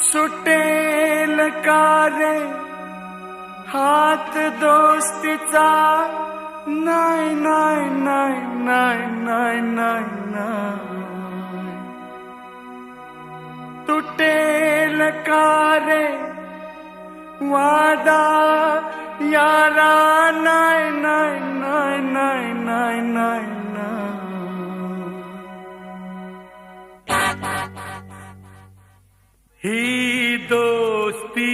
सुटेल का रे हात दोस्तीचा नाही नाही नाही नाही नाही नाही नाही तुटेल का रे वादा यारा नाही नाही नाही नाही नाही नाही ही दोस्ती